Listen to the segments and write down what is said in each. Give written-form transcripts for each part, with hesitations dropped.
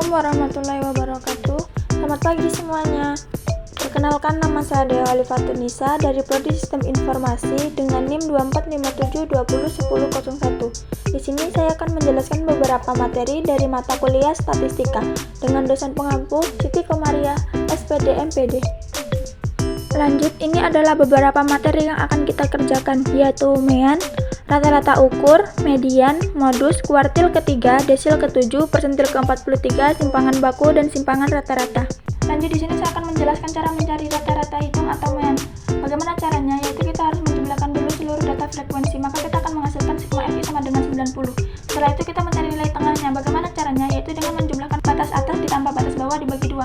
Assalamualaikum warahmatullahi wabarakatuh. Selamat pagi semuanya. Perkenalkan, nama saya Dea Alifatunisa dari Prodi Sistem Informasi dengan NIM 2457201001. Di sini saya akan menjelaskan beberapa materi dari mata kuliah Statistika dengan dosen pengampu Siti Komaria, SPD MPD. Lanjut, ini adalah beberapa materi yang akan kita kerjakan, yaitu MEAN, rata-rata ukur, median, modus, kuartil ketiga, desil ketujuh, persentil ke-43, simpangan baku, dan simpangan rata-rata. Lanjut, di sini saya akan menjelaskan cara mencari rata-rata hitung atau MEAN. Bagaimana caranya? Yaitu kita harus menjumlahkan dulu seluruh data frekuensi, maka kita akan menghasilkan sigma FI sama dengan 90. Setelah itu kita mencari nilai tengahnya. Bagaimana caranya? Yaitu dengan menjumlahkan batas atas ditambah batas bawah dibagi 2.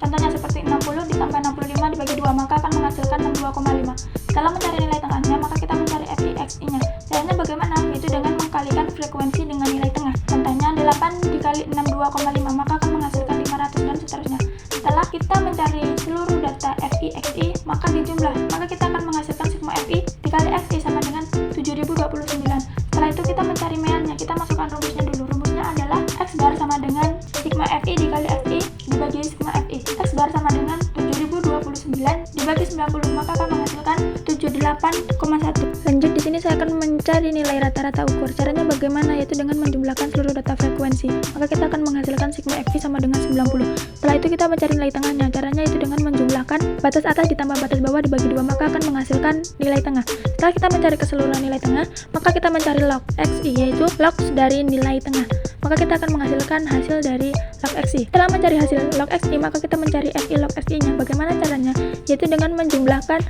Contohnya seperti 60 ditambah 65 dibagi 2, maka akan menghasilkan 62,5. Setelah mencari nilai tengahnya, maka kita mencari FI XI-nya. Caranya bagaimana? Yaitu dengan mengkalikan frekuensi dengan nilai tengah. Contohnya 8 dikali 62,5, maka akan menghasilkan 500 dan seterusnya. Setelah kita mencari seluruh data FI XI, maka dijumlah. Maka kita akan menghasilkan sigma FI dikali XI sama dengan 7029. Setelah itu kita mencari MEAN-nya. Kita masukkan rumusnya dulu. Rumusnya adalah X bar sama dengan sigma FI dikali XI dibagi sigma FI. X bar sama dengan 7029 dibagi 90, maka akan menghasilkan 78,1. Lanjut, di sini saya akan mencari nilai rata-rata ukur. Caranya bagaimana? Yaitu dengan menjumlahkan seluruh data frekuensi. Maka kita akan menghasilkan sigma FI sama dengan 90. Setelah itu kita mencari nilai tengahnya. Caranya itu dengan menjumlahkan batas atas ditambah batas bawah dibagi 2, maka akan menghasilkan nilai tengah. Setelah kita mencari keseluruhan nilai tengah, maka kita mencari log XI, yaitu log dari nilai tengah. Maka kita akan menghasilkan hasil dari log XI. Setelah mencari hasil log XI, maka kita mencari FI log XI-nya. Bagaimana caranya? Yaitu dengan menjumlahkan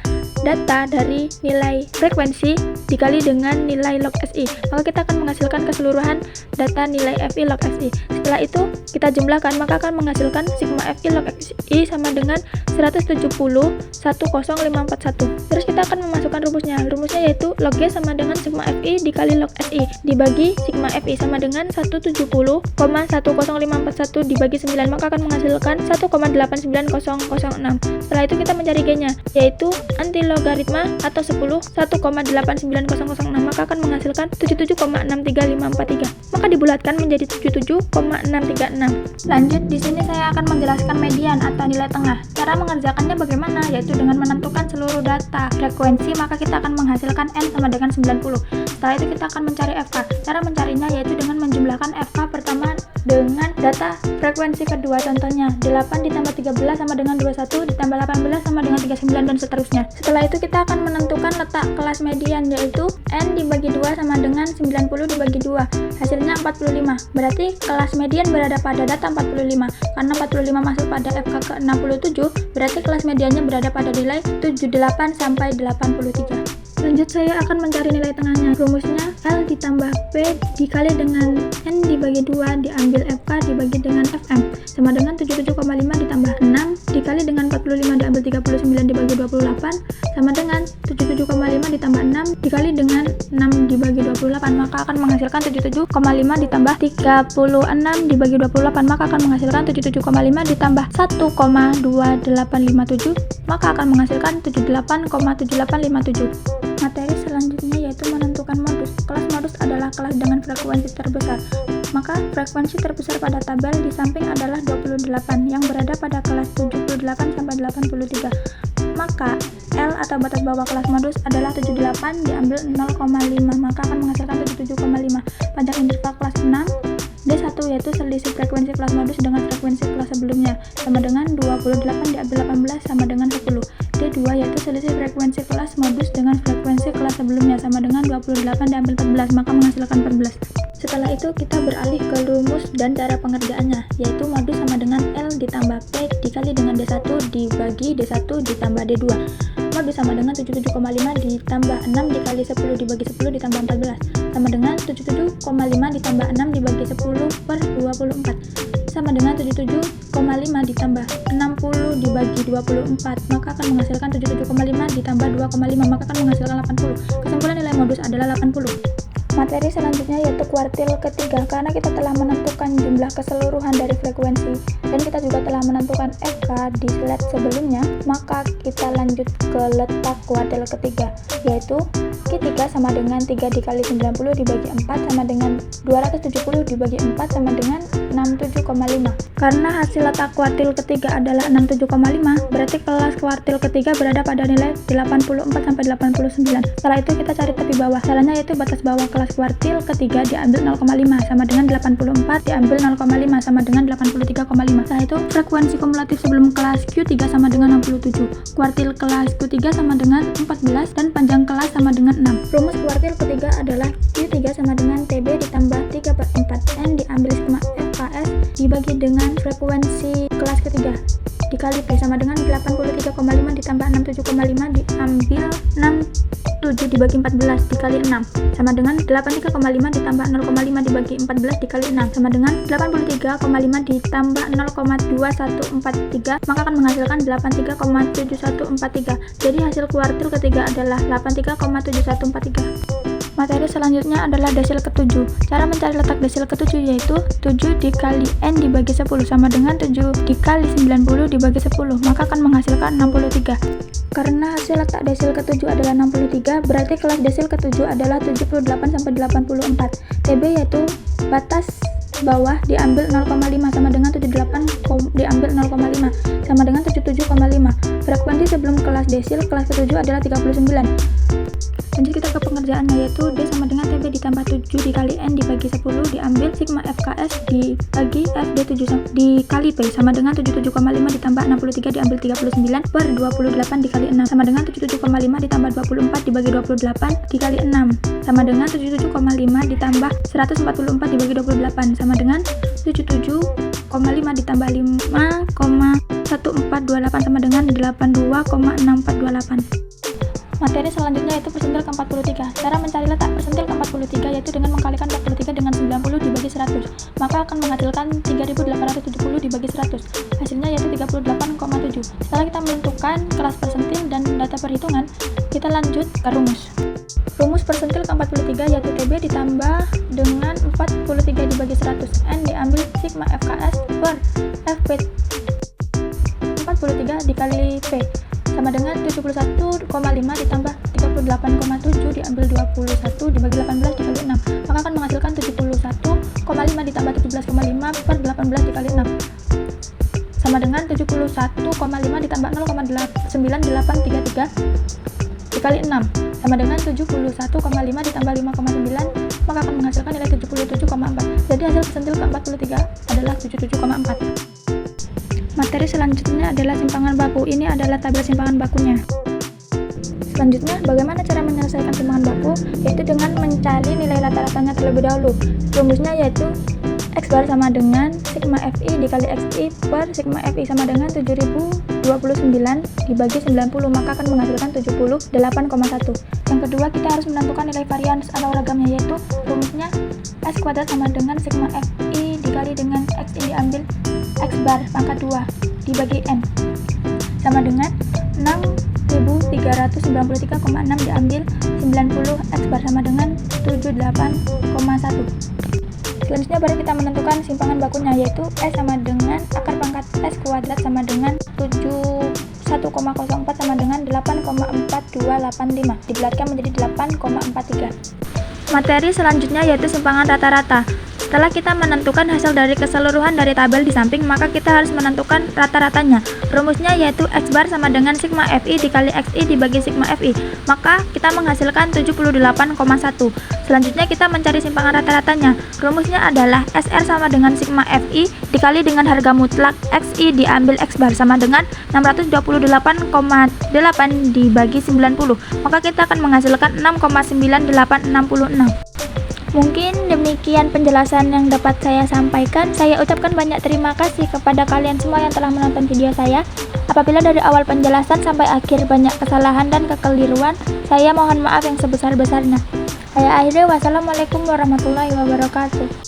data dari nilai frekuensi dikali dengan nilai log SI. Maka kita akan menghasilkan keseluruhan data nilai FI log SI. Setelah itu kita jumlahkan, maka akan menghasilkan sigma FI log SI sama dengan 170,10541. Terus kita akan memasukkan rumusnya. Rumusnya yaitu log G sama dengan sigma FI dikali log SI dibagi sigma FI sama dengan 170,10541 dibagi 9, maka akan menghasilkan 1,89006. Setelah itu kita mencari G-nya, yaitu antilogaritma atau 10 1,89006, maka akan menghasilkan 77,63543. Maka dibulatkan menjadi 77,636. Lanjut, di sini saya akan menjelaskan median atau nilai tengah. Cara mengerjakannya bagaimana? Yaitu dengan menentukan seluruh data frekuensi, maka kita akan menghasilkan N sama dengan 90. Setelah itu kita akan mencari FK. Cara mencarinya yaitu dengan menjumlahkan FK pertama dengan data frekuensi kedua. Contohnya 8 ditambah 13 sama dengan 21, ditambah 18 sama dengan 39, dan seterusnya. Setelah itu kita akan menentukan letak kelas median, yaitu N dibagi 2 sama dengan 90 dibagi 2. Hasilnya 45. Berarti kelas median berada pada data 45. Karena 45 masuk pada FK ke 67, berarti kelas mediannya berada pada nilai 78 sampai 83. Lanjut, saya akan mencari nilai tengahnya. Rumusnya L ditambah P dikali dengan N dibagi 2 diambil FK dibagi dengan FM sama dengan 77,5 ditambah 6 dikali dengan 45 diambil 39 dibagi 28 sama dengan 77,5 ditambah 6 dikali dengan 6 dibagi 28, maka akan menghasilkan 77,5 ditambah 36 dibagi 28, maka akan menghasilkan 77,5 ditambah 1,2857, maka akan menghasilkan 78,7857. Materi selanjutnya yaitu menentukan modus. Kelas modus adalah kelas dengan frekuensi terbesar. Maka frekuensi terbesar pada tabel di samping adalah 28 yang berada pada kelas 78 sampai 83. Maka L atau batas bawah kelas modus adalah 78 diambil 0,5, maka akan menghasilkan 77,5. Pada interval kelas 6, D1 yaitu selisih frekuensi kelas modus dengan frekuensi kelas sebelumnya sama dengan 28 diambil 18 sama dengan 10. D2 yaitu selisih frekuensi kelas modus dengan frekuensi kelas sebelumnya sama dengan 28 diambil 14, maka menghasilkan 14. Setelah itu kita beralih ke rumus dan cara pengerjaannya, yaitu modus sama dengan L ditambah P dikali dengan D1 dibagi D1 ditambah D2. Modus sama dengan 77,5 ditambah 6 dikali 10 dibagi 10 ditambah 14 sama dengan 77,5 ditambah 6 dibagi 10 per 24 sama dengan 77,5 ditambah 60 dibagi 24, maka akan menghasilkan 77,5 ditambah 2,5, maka akan menghasilkan 80. Kesimpulan nilai modus adalah 80. Materi selanjutnya yaitu kuartil ketiga. Karena kita telah menentukan jumlah keseluruhan dari frekuensi dan kita juga telah menentukan FK di slide sebelumnya, maka kita lanjut ke letak kuartil ketiga, yaitu Q3 sama dengan 3 dikali 90 dibagi 4 sama dengan 270 dibagi 4 sama dengan 67,5. Karena hasil letak kuartil ketiga adalah 67,5, berarti kelas kuartil ketiga berada pada nilai 84 sampai 89. Setelah itu kita cari tepi bawah. Caranya yaitu batas bawah kelas kuartil ketiga diambil 0,5 sama dengan 84 diambil 0,5 sama dengan 83,5. Setelah itu frekuensi kumulatif sebelum kelas Q3 sama dengan 67, kuartil kelas Q3 sama dengan 14 dan panjang kelas sama dengan 6. Rumus kuartil ketiga adalah Q3 sama dengan TB ditambah 3/4 N diambil sigma FKS dibagi dengan frekuensi kelas ketiga dikali P sama dengan 83,5 ditambah 67,5 diambil 67 dibagi 14 dikali 6 sama dengan 83,5 ditambah 0,5 dibagi 14 dikali 6 sama dengan 83,5 ditambah 0,2143, maka akan menghasilkan 83,7143. Jadi hasil kuartil ketiga adalah 83,7143. Materi selanjutnya adalah desil ke-7. Cara mencari letak desil ke-7 yaitu 7 dikali N dibagi 10 sama dengan 7 dikali 90 dibagi 10, maka akan menghasilkan 63. Karena hasil letak desil ke-7 adalah 63, berarti kelas desil ke-7 adalah 78 sampai 84. TB yaitu batas bawah diambil 0,5 sama dengan 78 diambil 0,5 sama dengan 77,5. Frekuensi sebelum kelas desil kelas ke-7 adalah 39. Lanjut kita ke pengerjaannya, yaitu D sama dengan TB ditambah 7 dikali N dibagi 10 diambil sigma FKS dibagi FD7 dikali P sama dengan 77,5 ditambah 63 diambil 39 per 28 dikali 6 sama dengan 77,5 ditambah 24 dibagi 28 dikali 6 sama dengan 77,5 ditambah 144 dibagi 28 sama dengan 77,5 ditambah 5,1428 sama dengan 82,6428. Materi selanjutnya yaitu persentil ke-43. Cara mencari letak persentil ke-43 yaitu dengan mengkalikan 43 dengan 90 dibagi 100, maka akan menghasilkan 3870 dibagi 100. Hasilnya yaitu 38,7. Setelah kita menentukan kelas persentil dan data perhitungan, kita lanjut ke rumus. Rumus persentil ke-43 yaitu TB ditambah dengan 43 dibagi 100 N diambil sigma FKS per FP 43 dikali P sama dengan 71,5 ditambah 38,7 diambil 21 dibagi 18 dikali 6, maka akan menghasilkan 71,5 ditambah 17,5 per 18 dikali 6 sama dengan 71,5 ditambah 0,9833 dikali 6 sama dengan 71,5 ditambah 5,9, maka akan menghasilkan nilai 77,4. Jadi hasil persentil ke-43 adalah 77,4. Materi selanjutnya adalah simpangan baku. Ini adalah tabel simpangan bakunya. Selanjutnya, bagaimana cara menyelesaikan simpangan baku? Yaitu dengan mencari nilai rata-ratanya terlebih dahulu. Rumusnya yaitu X bar sama dengan sigma FI dikali XI per sigma FI sama dengan 7029 dibagi 90, maka akan menghasilkan 78,1. Yang kedua, kita harus menentukan nilai varian atau ragamnya, yaitu rumusnya S kuadrat sama dengan sigma FI dikali dengan XI diambil X bar pangkat 2 dibagi N sama dengan 6393,6 diambil 90 X bar sama dengan 78,1. Selanjutnya baru kita menentukan simpangan bakunya, yaitu S sama dengan akar pangkat S kuadrat sama dengan 71,04 sama dengan 8,4285 dibulatkan menjadi 8,43. Materi selanjutnya yaitu simpangan rata-rata. Setelah kita menentukan hasil dari keseluruhan dari tabel di samping, maka kita harus menentukan rata-ratanya. Rumusnya yaitu X bar sama dengan sigma FI dikali XI dibagi sigma FI, maka kita menghasilkan 78,1. Selanjutnya kita mencari simpangan rata-ratanya. Rumusnya adalah SR sama dengan sigma FI dikali dengan harga mutlak XI diambil X bar sama dengan 628,8 dibagi 90, maka kita akan menghasilkan 6,9866. Mungkin demikian penjelasan yang dapat saya sampaikan. Saya ucapkan banyak terima kasih kepada kalian semua yang telah menonton video saya. Apabila dari awal penjelasan sampai akhir banyak kesalahan dan kekeliruan, saya mohon maaf yang sebesar-besarnya. Saya akhiri, wassalamualaikum warahmatullahi wabarakatuh.